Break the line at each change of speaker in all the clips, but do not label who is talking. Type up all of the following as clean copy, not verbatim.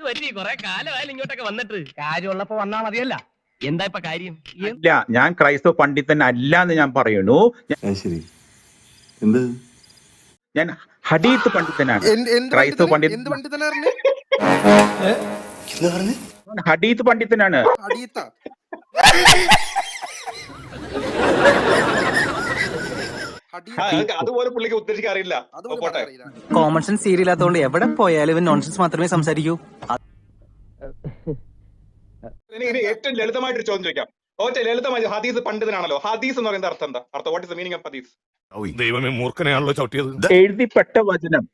പറ്റി കൊറേ കാലമായാലും ഇങ്ങോട്ടൊക്കെ വന്നിട്ട് കാര്യമുള്ളപ്പോ വന്നാ മതിയല്ല. എന്താ ഇപ്പൊ കാര്യം?
ഇല്ല, ഞാൻ ക്രൈസ്തവ പണ്ഡിതൻ അല്ല എന്ന് ഞാൻ പറയുന്നു.
ശരി, എന്ത്?
ഞാൻ ഹദീത്ത് പണ്ഡിതനാണ്. ക്രൈസ്തവ പണ്ഡിതൻ ഹദീത്ത് പണ്ഡിതനാണ്.
അതുപോലെ പുള്ളിക്ക് ഉദ്ദേശിക്കാൻ അറിയില്ല.
കോമൺ സെൻസ് സീരിയലാത്തോണ്ട് എവിടെ പോയാലും ഇവൻ നോൺസെൻസ് മാത്രമേ സംസാരിക്കൂ.
ഏറ്റവും ലളിതമായിട്ടൊരു ചോദ്യം ചോദിക്കാം. ലളിതമായി, ഹദീസ് പണ്ഡിതനാണല്ലോ. ഹദീസ് എന്ന് പറയുന്ന അർത്ഥം എന്താ? അർത്ഥം what is the meaning of ഹദീസ്?
ദൈവമേ, മൂർഖനെയാണല്ലോ ചവിട്ടിയത്.
എഴുതിപ്പെട്ട വചനം.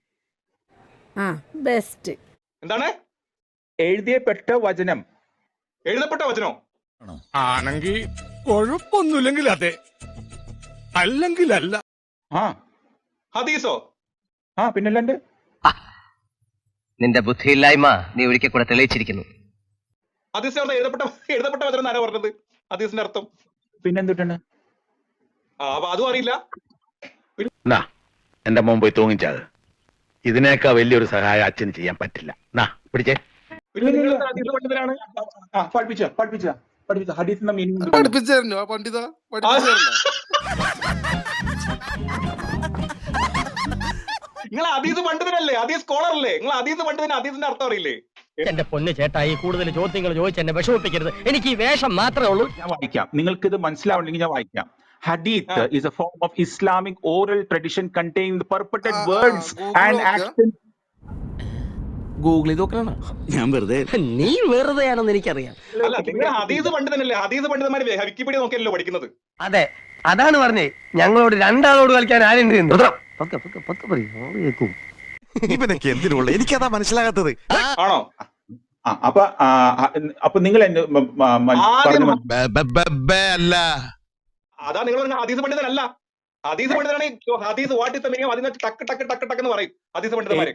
ബെസ്റ്റ്.
എന്താണ്
എഴുതിയപ്പെട്ട വചനം?
എഴുതപ്പെട്ട വചനോ?
ആണെങ്കിൽ കുഴപ്പമൊന്നുമില്ലെങ്കിൽ അതെ, അല്ലെങ്കിൽ അല്ല.
ഹദീസോ?
പിന്നല്ലാണ്ട്.
നിന്റെ ബുദ്ധിയില്ലായ്മ നീ ഒരിക്കൽ കൂടെ തെളിയിച്ചിരിക്കുന്നു.
ഹദീസ് എഴുതപ്പെട്ട വചനം ആരാ പറഞ്ഞത്? ഹദീസിന്റെ അർത്ഥം
പിന്നെന്തുട്ടാണ്?
അപ്പൊ അതും അറിയില്ല.
എന്റെ മോൻ പോയി തൂങ്ങിച്ചത്. ഇതിനേക്കാ വലിയൊരു സഹായം അച്ഛന് ചെയ്യാൻ പറ്റില്ല. പിടിച്ചേ.
ഹദീസ് പണ്ഡിതനാണ്.
ഹദീസിന്റെ മീനിങ്
നിങ്ങൾ ഹദീസ് പണ്ഡിതനല്ലേ? ഹദീസ് സ്കോളർ അല്ലേ നിങ്ങൾ? ഹദീസ് പണ്ഡിതന് ഹദീസിന്റെ അർത്ഥം അറിയില്ലേ?
എന്റെ പൊന്ന് ചേട്ടായി, കൂടുതൽ ചോദ്യങ്ങൾ ചോദിച്ച് എന്നെ വിഷമിപ്പിക്കരുത്. എനിക്ക് ഈ വേഷം മാത്രമേ ഉള്ളൂ.
ഞാൻ വായിക്കാം, നിങ്ങൾക്ക് ഇത് മനസ്സിലാവണമെങ്കിൽ ഞാൻ വായിക്കാം. Hadith is a form of Islamic oral tradition containing the purported words and actions.
Google നോക്കണം. ഞാൻ വെറുതെ.
നീ വെറുതെയാണെന്ന് എനിക്കറിയാം.
അല്ല, നിങ്ങൾ ഹദീസ് പണ്ഡിതനല്ലേ? ഹദീസ് പണ്ഡിതന്മാര് വിക്കിപീഡിയ നോക്കിയല്ലോ പഠിക്കുന്നത്.
അതെ, അതാണ് പറഞ്ഞേ. ഞങ്ങളോട് രണ്ടാളോട് കളിക്കാൻ ആരുണ്ട്?
ഇവനൊക്കെ എന്തിനുള്ള? എനിക്കതാ മനസ്സിലാകാത്തത്.
ആണോ?
അപ്പൊ നിങ്ങൾ
അല്ല,
അതാ നിങ്ങൾ ഹദീസ് പണ്ഡിതനല്ല. ഹദീസ് പണ്ഡിതനാണ്. ഹദീസ് വാട്ട് ഇസ് ദ മീനിങ്? അതിനെ ടക്ക് ടക്ക് ടക്ക് ടക്ക് എന്ന് പറയും ഹദീസ് പണ്ഡിതന്മാര്.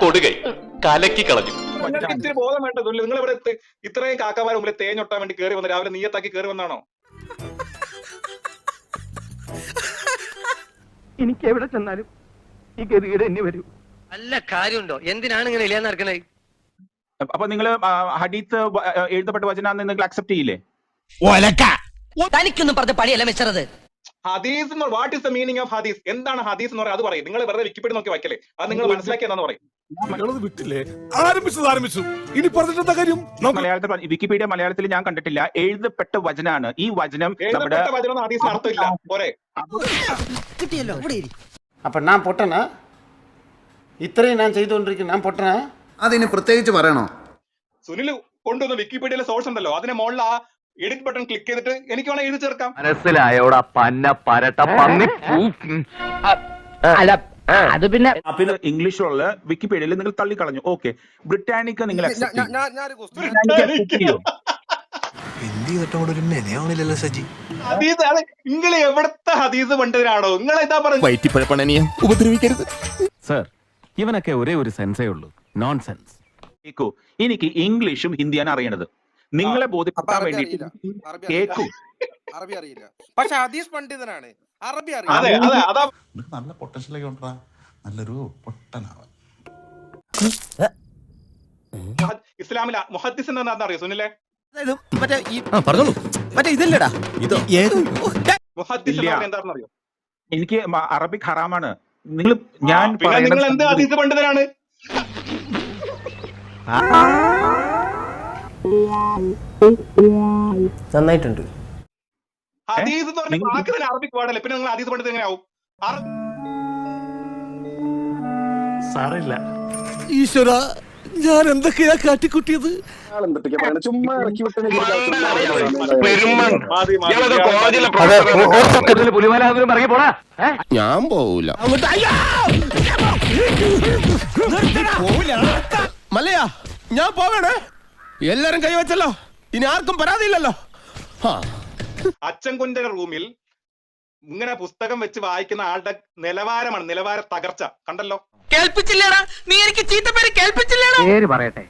കൊടുകൈ കലക്കി കളഞ്ഞു.
നിങ്ങൾക്ക് ഇത്തിരി ബോധം വേണ്ടതില്ല. നിങ്ങൾ ഇവിടെ ഇത്രയും കാക്കമാരെ മുമ്പിൽ തേഞ്ഞൊട്ടാൻ വേണ്ടി കയറി വന്ന് രാവിലെ നീയത്താക്കി കയറി വന്നാണോ?
എനിക്ക് എവിടെ ചെന്നാലും ഈ ഗതികേട് എന്നെ വരൂ. നല്ല കാര്യമുണ്ടോ? എന്തിനാണ് ഇങ്ങനെ ഇല്ലാന്ന് നടക്കണേ?
അപ്പൊ നിങ്ങൾ ഹദീത്ത് എഴുതപ്പെട്ട വചനാന്ന് നിങ്ങൾ അക്സെപ്റ്റ് ചെയ്യില്ലേ?
തനിക്കൊന്നും പറഞ്ഞ പണിയല്ല മിസ്റ്ററത്.
ഹദീസ് what is the meaning of ഹദീസ്? എന്താണ് ഹദീസ് എന്ന് പറയാം? അത് പറയും. നിങ്ങൾ വെറുതെ വിക്കിപീഡിയ നോക്കി വയ്ക്കല്ലേ? അത് നിങ്ങൾ മനസ്സിലാക്കിയെന്നാന്ന് പറയും.
വിട്ടില്ലേ? ആരംഭിച്ചു. ഇനി പറഞ്ഞിട്ടെന്താ കാര്യം?
മലയാളത്തിൽ വിക്കിപീഡിയ മലയാളത്തിൽ ഞാൻ കണ്ടിട്ടില്ല. എഴുതപ്പെട്ട വചനാണ് ഈ വചനം.
എഴുതപ്പെട്ട വചനം ഹദീസിന് അർത്ഥമില്ല. പോരെ?
കിട്ടിയല്ലോ.
അപ്പൊ ഞാൻ പൊട്ടനാ? ഇത്രയും ഞാൻ ചെയ്തുകൊണ്ടിരിക്കുന്നു, ഞാൻ പൊട്ടനാ?
അതിന് പ്രത്യേകിച്ച് പറയണോ?
സുനിൽ കൊണ്ടുവന്ന വിക്കിപീഡിയയിലെ സോഴ്സ് ഉണ്ടല്ലോ, അതിനെ മുകളിൽ ആ എഡിറ്റ് ബട്ടൺ ക്ലിക്ക് ചെയ്തിട്ട് എനിക്ക് വേണം എഴുതി ചേർക്കാം.
മനസ്സിലായോടാ പന്ന പരട്ട പന്നി.
അല്ല, അത് പിന്നെ
ഇംഗ്ലീഷിലുള്ള വിക്കിപീഡിയയിൽ നിങ്ങൾ തള്ളിക്കളഞ്ഞു. ഓക്കെ, ബ്രിട്ടാനിക്ക നിങ്ങൾ
നിങ്ങൾ എവിടത്തെ ഹദീസ് പണ്ഡിതനാണോ? നിങ്ങൾ എന്താ പറയുന്നത്?
ഉപദ്രവിക്കരുത്
സർ. ഇവനൊക്കെ ഒരേ ഒരു സെൻസേ ഉള്ളൂ, നോൺസെൻസ്.
എനിക്ക് ഇംഗ്ലീഷും ഹിന്ദിയാണ് അറിയണത്. നിങ്ങളെ ബോധിപ്പിക്കാൻ വേണ്ടിട്ട് കേൾക്കൂ.
അറബി അറിയില്ല, പക്ഷെ ഹദീസ് പണ്ഡിതനാണ്. അറബി
നല്ല പൊട്ടൻഷ്യലൊക്കെ ഉണ്ടാ, നല്ലൊരു പൊട്ടനാവൻ.
ഇസ്ലാമിൽ മുഹദ്ദിസ് എന്താ അറിയോ സുനിലെ?
പറഞ്ഞോളൂ. മറ്റേ ഇതല്ലേടാ ഇതോ?
മുഹദ്ദിസ് എന്താണെന്ന് അറിയോ?
എനിക്ക് അറബിക് ഹറാമാണ്. നിങ്ങൾ
നിങ്ങൾ എന്ത് ഹദീസ് പണ്ഡിതനാണ്?
നന്നായിട്ടുണ്ട്.
ഹദീസ് എന്ന് പറഞ്ഞ വാക്ക് തന്നെ അറബിക് വേർഡല്ലേ, പിന്നെ നിങ്ങൾ ഹദീസ് പണ്ഡിതൻ എങ്ങനെയാവും?
സാറില്ല.
ഈശ്വര, ഞാൻ എന്തൊക്കെയാ കാട്ടിക്കുട്ടിയത്?
ചുമ്മാ ഇറക്കി
ഞാൻ പോവൂല.
മല്ലയാ, ഞാൻ പോവേണേ. എല്ലാരും കൈവച്ചല്ലോ, ഇനി ആർക്കും പരാതിയില്ലല്ലോ.
അച്ഛൻകുന്റെ റൂമിൽ ഇങ്ങനെ പുസ്തകം വെച്ച് വായിക്കുന്ന ആളുടെ നിലവാരമാണ്, നിലവാര തകർച്ച കണ്ടല്ലോ.
കേൾപ്പിച്ചില്ലേടാ നീ എനിക്ക് ചീത്തപ്പേര് കേൾപ്പിച്ചില്ലേടാ? പേര് പറയട്ടെ,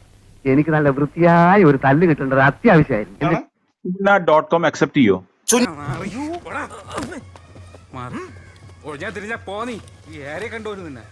എനിക്ക് നല്ല വൃത്തിയായ ഒരു തല്ല് കിട്ടേണ്ടത് അത്യാവശ്യമായിരുന്നു.
.com അക്സെപ്റ്റ് ചെയ്യോ?
ഞാൻ തിരിഞ്ഞാ പോന്നി ഈ ഏറെ കണ്ടുവരും നിന്നെ